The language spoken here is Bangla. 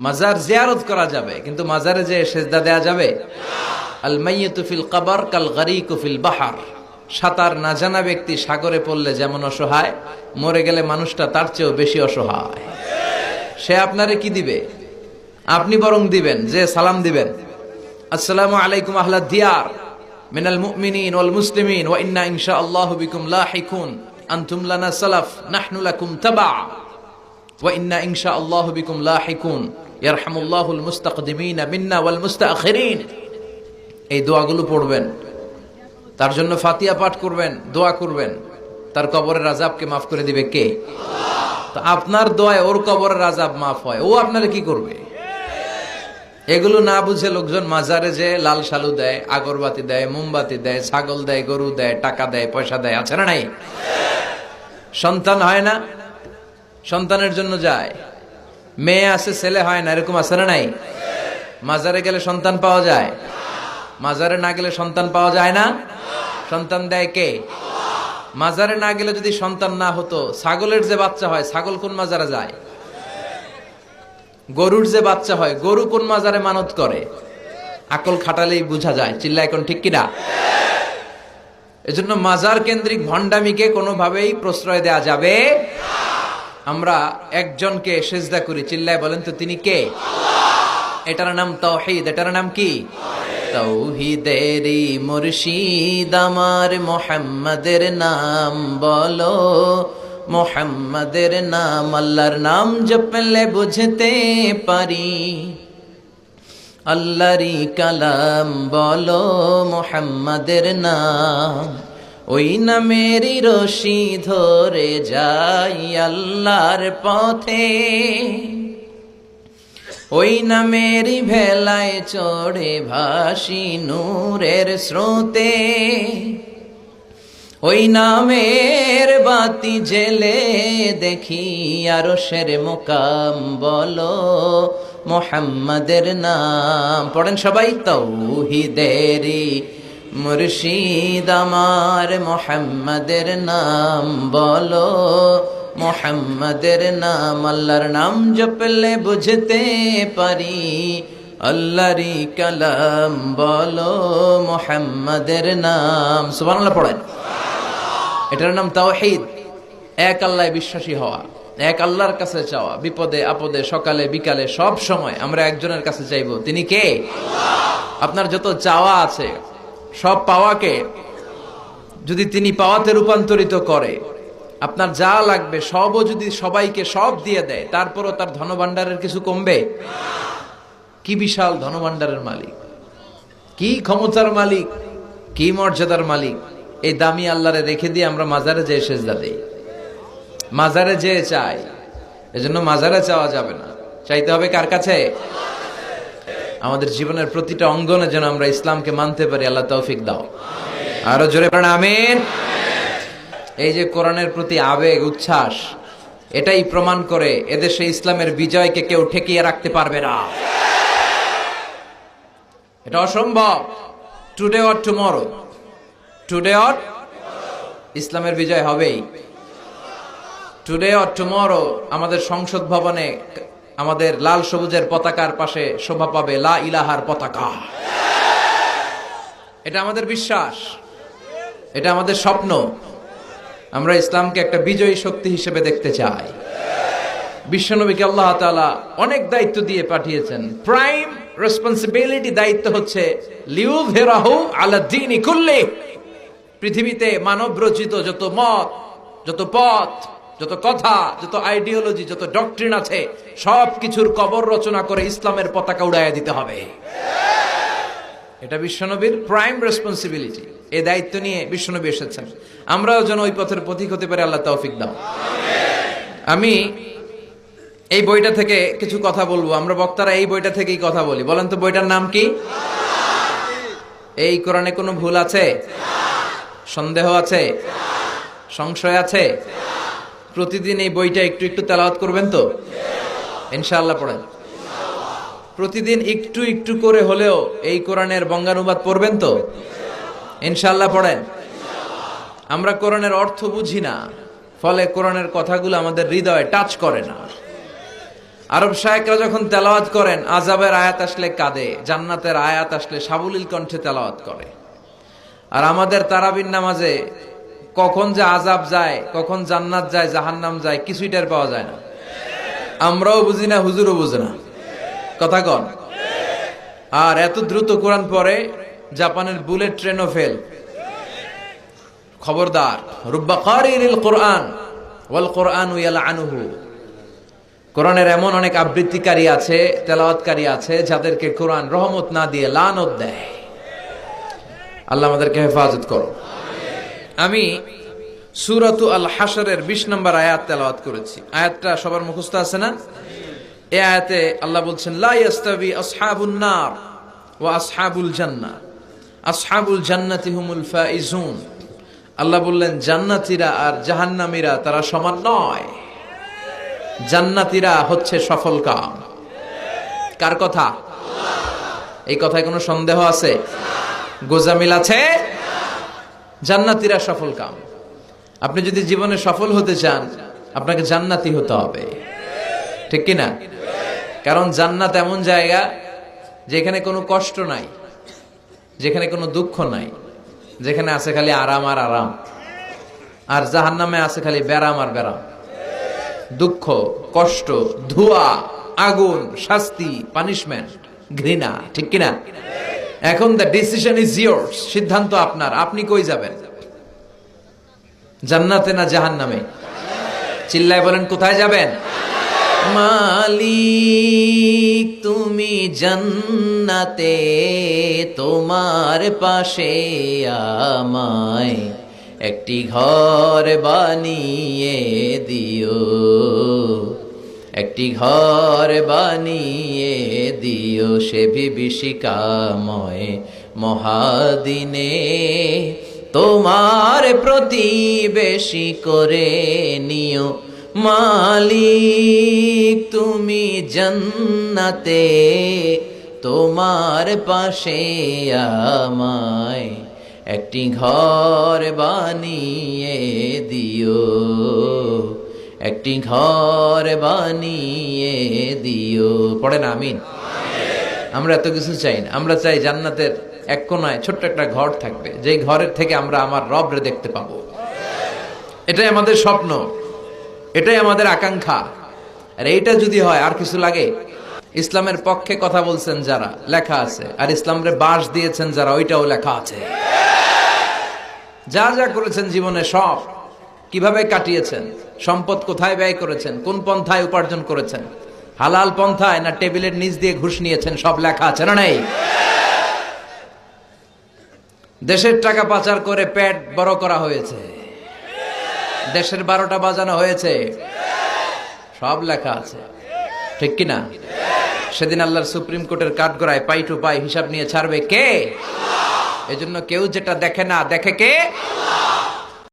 মাজার জিয়ারত করা যাবে, কিন্তু মাজারে যে সেজদা দেয়া যাবে? আল মাইয়িতু ফিল কবর কাল গরীকু ফিল বাহর। সাঁতার না জানা ব্যক্তি সাগরে পড়লে যেমন অসহায়, মরে গেলে মানুষটা তার চেয়েও বেশি অসহায়। সে আপনারে কি দিবে? আপনি বরং দিবেন যে সালাম দিবেন, আসসালামু আলাইকুম আহলা দিয়ার মিনাল মুমিনিন ওয়াল মুসলিমিন ওয়া ইন্না ইনশাআল্লাহু বিকুম লাহিকুন আনতুম লানা সালাফ নাহনু লাকুম তাবা ওয়া ইন্না ইনশাআল্লাহু বিকুম লাহিকুন ইয়ারহামুল্লাহুল মুস্তাকদিমিনা মিন্না ওয়াল মুস্তাখিরিন। এই দোয়াগুলো পড়বেন, তার জন্য ফাতিহা পাঠ করবেন, দোয়া করবেন। তার কবরের আযাবকে মাফ করে দিবে কে? তো আপনার দোয়ায় ওর কবরের আযাব মাফ হয়, ও আপনারে কি করবে? এগুলো না বুঝে লোকজন মাজারে যে লাল শালু দেয়, আগরবাতি দেয়, মোমবাতি দেয়, ছাগল দেয়, গরু দেয়, টাকা দেয়, পয়সা দেয়, আছে না নাই? সন্তান হয় না, সন্তানের জন্য যায়। মেয়ে আছে, ছেলে হয় না, এরকম আছে না নাই? মাজারে গেলে সন্তান পাওয়া যায়, মাজারে না গেলে সন্তান পাওয়া যায় না। সন্তান দেয় কে? মাজারে না গেলে যদি সন্তান না হতো, ছাগলের যে বাচ্চা হয়, ছাগল কোন মাজারে যায়? গরুর যে বাচ্চা হয়, গরু কোন মাজারে মানত করে? আকল খাটালেই বোঝা যায়। চিল্লা এখন ঠিক কিনা? এজন্য মাজার কেন্দ্রিক ভণ্ডামিকে কোনোভাবেই প্রশ্রয় দেয়া যাবে। আমরা একজনকে সেজদা করি, চিল্লায় বলেন তো তিনি কে? এটার নাম তাওহীদ। এটার নাম কি? তাওহীদেরই মুর্শিদ আমার মুহাম্মাদের নাম বলো, মুহাম্মাদের নাম, আল্লাহর নাম জপলে বুঝতে পারি। আল্লাহরই কালাম বলো, মুহাম্মাদের নাম, ওই নামেরই রশি ধরে যাই আল্লাহর পথে, ওই নামেরই ভেলায় চড়ে ভাসি নূরের স্রোতে, ওই নামের বাতি জেলে দেখি আরশের মুকাম বলো, মুহাম্মাদের নাম। পড়েন সবাই, তাওহীদেরই মুর্শিদ আমার মুহাম্মাদের নাম বলো, মুহাম্মাদের নাম, আল্লাহর নাম জপলে বুঝতে পারি। আল্লাহরই কালাম বলো, মুহাম্মাদের নাম। সুবহানাল্লাহ পড়েন। এটার নাম তাওহীদ। এক আল্লাহয় বিশ্বাসী হওয়া, এক আল্লাহর কাছে চাওয়া, বিপদে আপদে সকালে বিকালে সব সময় আমরা একজনের কাছে চাইবো। তিনি কে? আপনার যত চাওয়া আছে সব পাওয়াকে যদি তিনি পাওয়াতে রূপান্তরিত করে, আপনার যা লাগবে সবও যদি সবাইকে সব দিয়ে দেয়, তারপরও তার ধনভাণ্ডারের কিছু কমবে? কি বিশাল ধনভাণ্ডারের মালিক, কি ক্ষমতার মালিক, কি মর্যাদার মালিক। এই দামি আল্লাহরে রেখে দিয়ে আমরা মাজারে যেয়ে সেজদা দেই, মাজারে যেয়ে চাই। এজন্য মাজারে চাওয়া যাবে না, চাইতে হবে কার কাছে? আমাদের জীবনের প্রতিটা অঙ্গনে যেন আমরা ইসলামকে মানতে পারি। আল্লাহ তৌফিক দাও। আরো জোরে পড়েন আমিন। এই যে কোরআনের প্রতি আবেগ উচ্ছ্বাস, এটাই প্রমাণ করে এদেশে ইসলামের বিজয়কে কেউ ঠেকিয়ে রাখতে পারবে না। এটা অসম্ভব। Today or tomorrow, today or, ইসলামের বিজয় হবেই। টুডে অর টুমরো আমাদের সংসদ ভবনে আমাদের লাল সবুজের পতাকার পাশে শোভা পাবে লা ইলাহার পতাকা। এটা আমাদের বিশ্বাস, এটা আমাদের স্বপ্ন। আমরা ইসলামকে একটা বিজয়ী শক্তি হিসেবে দেখতে চাই। বিশ্বনবীকে আল্লাহ তাআলা অনেক দায়িত্ব দিয়ে পাঠিয়েছেন। প্রাইম রেসপন্সিবিলিটি, দায়িত্ব হচ্ছে লিউযহিরাহু আলা দ্বীনি কুল্লি। পৃথিবীতে মানব রচিত যত মত, যত পথ, যত কথা, যত আইডিওলজি, যত ডক্ট্রিন আছে, সব কিছুর কবর রচনা করে ইসলামের পতাকা উড়াইয়া দিতে হবে। এটা বিশ্বনবীর প্রাইম রেসপন্সিবিলিটি। এই দায়িত্ব নিয়ে বিশ্বনবী এসেছেন। আমরাও যেন ওই পথের পথিক হতে পারি। আল্লাহ তৌফিক দাও। আমি এই বইটা থেকে কিছু কথা বলবো। আমরা বক্তারা এই বইটা থেকেই কথা বলি। বলেন তো বইটার নাম কি? এই কোরআনে কোনো ভুল আছে? সন্দেহ আছে? সংশয় আছে? প্রতিদিন এই বইটা একটু একটু তেলাওয়াত করবেন তো? ইনশাআল্লাহ পড়েন। প্রতিদিন একটু একটু করে হলেও এই কোরআনের বঙ্গানুবাদ পড়বেন তো? ইনশাআল্লাহ পড়েন। আমরা কোরআনের অর্থ বুঝি না, ফলে কোরআনের কথাগুলো আমাদের হৃদয়ে টাচ করে না। আরব শায়েখরা যখন তেলাওয়াত করেন, আযাবের আয়াত আসলে কাঁদে, জান্নাতের আয়াত আসলে সাবলীল কণ্ঠে তেলাওয়াত করে। আর আমাদের তারাবির নামাজে কখন যে আযাব যায়, কখন জান্নাত যায়, জাহান্নাম যায়, কিছুই টের পাওয়া যায় না। আমরাও বুঝি না, হুজুরও বুঝে না। কথা কন। আর এত দ্রুত কোরআন পড়ে, জাপানের বুলেট ট্রেনও ফেল। খবরদার, রুব্বা কারিরিল কোরআন ওয়াল কোরআনু ইয়ালআনুহু। কোরআনের এমন অনেক আবৃত্তিকারী আছে, তেলাওয়াতকারী আছে, যাদেরকে কোরআন রহমত না দিয়ে লানত দেয়। আল্লাহ আমাদেরকে হেফাজত করো। আমি সূরাতু আল হাশরের 20 নম্বর আয়াত তেলাওয়াত করেছি। আয়াতটা সবার মুখস্থ আছে না? এই আয়াতে আল্লাহ বলছেন, লা ইয়াস্তাবি আসহাবুন নার ওয়া আসহাবুল জান্নাহ, আসহাবুল জান্নাতি হুমুল ফাইজুন। আল্লাহ বললেন, জান্নাতীরা আর জাহান্নামীরা তারা সমান নয়। জান্নাতীরা হচ্ছে সফল কাম। কার কথা? এই কথায় কোনো সন্দেহ আছে? গোজামিল আছে? জান্নাতীরা সফল কাম। আপনি যদি জীবনে সফল হতে চান, আপনাকে জান্নাতি হতে হবে, ঠিক কিনা? কারণ জান্নাত এমন জায়গা যেখানে কোনো কষ্ট নাই, যেখানে কোনো দুঃখ নাই, যেখানে আছে খালি আরাম আর আরাম। আর জাহান্নামে আছে খালি ব্যারাম আর ব্যারাম, দুঃখ, কষ্ট, ধোঁয়া, আগুন, শাস্তি, পানিশমেন্ট, ঘৃণা, ঠিক কিনা? এখন দ্য ডিসিশন ইজ ইয়ার্স, সিদ্ধান্ত আপনার। আপনি কই যাবেন? জান্নাতে না জাহান্নামে? চিল্লায় বলেন, কোথায় যাবেন? মালিক তুমি জান্নাতে, তোমার পাশে আমায় একটি ঘর বানিয়ে দিও, একটি ঘর বানিয়ে দিও সে বিভীষিকাময় মহাদিনে, তোমার প্রতিবেশী করে নিও। মালিক তুমি জান্নাতে, তোমার পাশে আমায় একটি ঘর বানিয়ে দিও, একটি ঘর বানিয়ে দিও। পড়েন আমিন। আমরা এত কিছু চাই না, আমরা চাই জান্নাতের এক কোনায় ছোট্ট একটা ঘর থাকবে, যেই ঘরের থেকে আমরা আমার রবরে দেখতে পাবো। এটাই আমাদের স্বপ্ন, এটাই আমাদের আকাঙ্ক্ষা। আর এইটা যদি হয়, আর কিছু লাগে? ইসলামের পক্ষে কথা বলছেন যারা, লেখা আছে। আর ইসলামের বাস দিয়েছেন যারা, ওইটাও লেখা আছে। যা যা করেছেন জীবনে, সব কিভাবে কাটিয়েছেন, সম্পদ কোথায় ব্যয় করেছেন, কোন পন্থায় উপার্জন করেছেন, হালাল পন্থায় না টেবিলের নিচ দিয়ে ঘুষ নিয়েছেন, সব লেখা আছে না নাই? দেশের টাকা পাচার করে পেট বড় করা হয়েছে, দেশের 12টা বাজানো হয়েছে, সব লেখা আছে, ঠিক কিনা? সেদিন আল্লাহর সুপ্রিম কোর্টের কাঠগড়ায় পাই টু পাই হিসাব নিয়ে ছাড়বে কে? এজন্য কেউ যেটা দেখে না, দেখে কে?